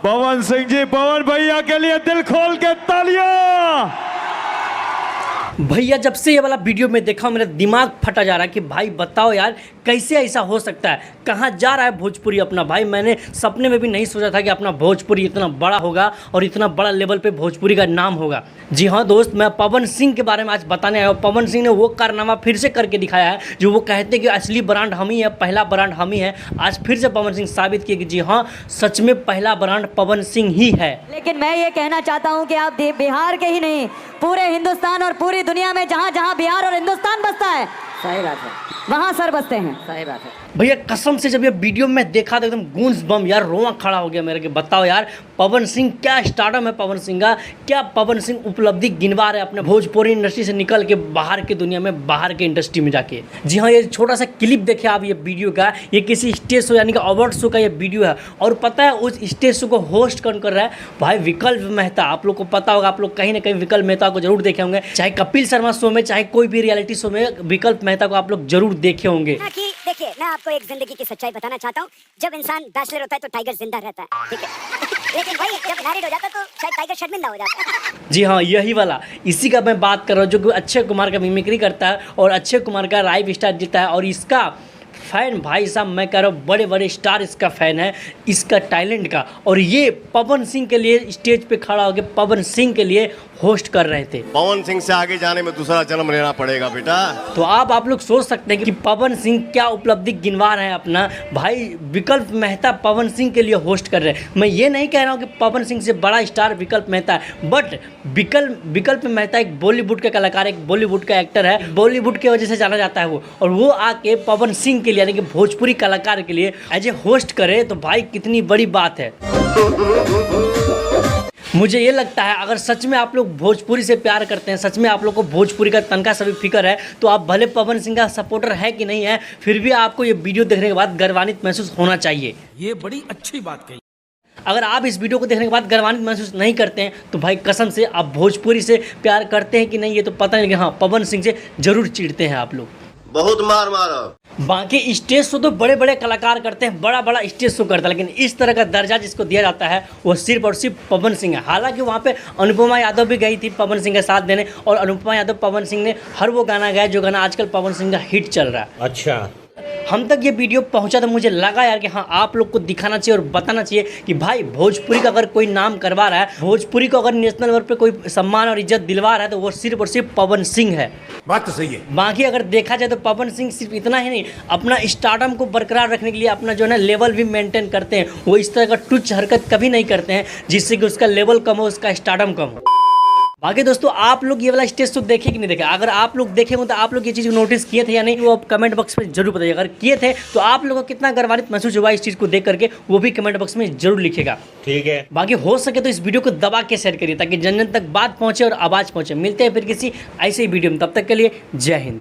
पवन सिंह जी, पवन भैया के लिए दिल खोल के तालियां। भैया जब से ये वाला वीडियो में देखा मेरा दिमाग फटा जा रहा है कि भाई बताओ यार कैसे ऐसा हो सकता है, कहाँ जा रहा है भोजपुरी अपना। भाई मैंने सपने में भी नहीं सोचा था कि अपना भोजपुरी इतना बड़ा होगा और इतना बड़ा लेवल पे भोजपुरी का नाम होगा। जी हाँ दोस्त, मैं पवन सिंह के बारे में आज बताने आया हूँ। पवन सिंह ने वो कारनामा फिर से करके दिखाया है जो वो कहते हैं कि असली ब्रांड हम ही है, पहला ब्रांड हम ही है। आज फिर से पवन सिंह साबित किए कि जी हाँ सच में पहला ब्रांड पवन सिंह ही है। लेकिन मैं ये कहना चाहता हूँ कि आप बिहार के ही नहीं, पूरे हिंदुस्तान और पूरी दुनिया में जहाँ जहाँ बिहार और हिंदुस्तान बसता है, सही बात है, वहाँ सर बसते हैं। सही बात है भैया, कसम से जब ये वीडियो में देखा तो एकदम गूंज बम यार, रोआ खड़ा हो गया मेरे के। बताओ यार पवन सिंह क्या स्टार्डम है, पवन सिंह का क्या पवन सिंह उपलब्धि गिनवा रहे अपने भोजपुरी इंडस्ट्री से निकल के बाहर की दुनिया में, बाहर के इंडस्ट्री में जाके। जी हाँ, ये छोटा सा क्लिप देखे आप ये वीडियो का, ये किसी स्टेज शो यानी कि अवार्ड शो का ये वीडियो है। और पता है उस स्टेज शो को होस्ट कौन कर रहा है? भाई विकल्प मेहता। आप लोग को पता होगा, आप लोग कहीं ना कहीं विकल्प मेहता को जरूर देखे होंगे, चाहे कपिल शर्मा शो में, चाहे कोई भी रियलिटी शो में विकल्प मेहता को आप लोग जरूर देखे होंगे। देखिए मैं आपको एक जिंदगी की सच्चाई बताना चाहता हूँ। जब इंसान बैचलर होता है तो टाइगर जिंदा रहता है, ठीक है, लेकिन भाई जब मैरिड हो जाता है तो शायद टाइगर शर्मिंदा हो जाता है। जी हाँ, यही वाला, इसी का मैं बात कर रहा हूँ, जो कि अक्षय कुमार का मिमिक्री करता है और अक्षय कुमार का लाइव स्टार जीता है। और इसका फैन भाई साहब मैं कह रहा हूँ बड़े बड़े स्टार इसका फ़ैन है, इसका टैलेंट का। और ये पवन सिंह के लिए स्टेज पे खड़ा होकर पवन सिंह के लिए होस्ट कर रहे थे। पवन सिंह से आगे जाने में दूसरा जन्म लेना पड़ेगा बेटा। तो आप लोग सोच सकते हैं कि पवन सिंह क्या उपलब्धि गिनवा रहे हैं अपना। भाई विकल्प मेहता पवन सिंह के लिए होस्ट कर रहे हैं। मैं ये नहीं कह रहा हूँ कि पवन सिंह से बड़ा स्टार विकल्प मेहता है, बट विकल्प मेहता एक बॉलीवुड का कलाकार, एक बॉलीवुड का एक्टर है, बॉलीवुड की वजह से जाना जाता है वो। और वो आके पवन सिंह के लिए यानी कि भोजपुरी कलाकार के लिए एज ए होस्ट करे तो भाई कितनी बड़ी बात है। मुझे ये लगता है अगर सच में आप लोग भोजपुरी से प्यार करते हैं, सच में आप लोग को भोजपुरी का तनका सभी फिक्र है, तो आप भले पवन सिंह का सपोर्टर है कि नहीं है, फिर भी आपको ये वीडियो देखने के बाद गर्वान्वित महसूस होना चाहिए। ये बड़ी अच्छी बात कही। अगर आप इस वीडियो को देखने के बाद गर्वान्वित महसूस नहीं करते हैं तो भाई कसम से आप भोजपुरी से प्यार करते हैं कि नहीं ये तो पता नहीं, लेकिन हाँ पवन सिंह से जरूर चिढ़ते हैं आप लोग। बहुत मार मारो। बाकी स्टेज शो तो बड़े बड़े कलाकार करते हैं, बड़ा बड़ा स्टेज शो करता है, लेकिन इस तरह का दर्जा जिसको दिया जाता है वो सिर्फ और सिर्फ पवन सिंह है। हालांकि वहाँ पे अनुपमा यादव भी गई थी पवन सिंह का साथ देने, और अनुपमा यादव पवन सिंह ने हर वो गाना गाया जो गाना आजकल पवन सिंह का हिट चल रहा है। अच्छा, हम तक ये वीडियो पहुंचा तो मुझे लगा यार कि हाँ आप लोग को दिखाना चाहिए और बताना चाहिए कि भाई भोजपुरी का अगर कोई नाम करवा रहा है, भोजपुरी को अगर नेशनल लेवल पे कोई सम्मान और इज्जत दिलवा रहा है तो वो सिर्फ और सिर्फ पवन सिंह है। बात तो सही है। बाकी अगर देखा जाए तो पवन सिंह सिर्फ इतना ही नहीं, अपना स्टारडम को बरकरार रखने के लिए अपना जो है ना लेवल भी मेंटेन करते हैं। वो इस तरह का टुच्च हरकत कभी नहीं करते हैं जिससे कि उसका लेवल कम हो, उसका स्टारडम कम हो। बाकी दोस्तों आप लोग ये वाला स्टेज शो देखे कि नहीं देखे? अगर आप लोग देखे हो तो आप लोग ये चीज़ नोटिस किए थे या नहीं, वो आप कमेंट बॉक्स में जरूर बताइए। अगर किए थे तो आप लोगों को कितना गर्वान्वित महसूस हुआ इस चीज़ को देख करके, वो भी कमेंट बॉक्स में जरूर लिखेगा। ठीक है, बाकी हो सके तो इस वीडियो को दबा के शेयर करिए ताकि जन जन तक बात पहुँचे और आवाज़ पहुँचे। मिलते हैं फिर किसी ऐसे ही वीडियो में, तब तक के लिए जय हिंद।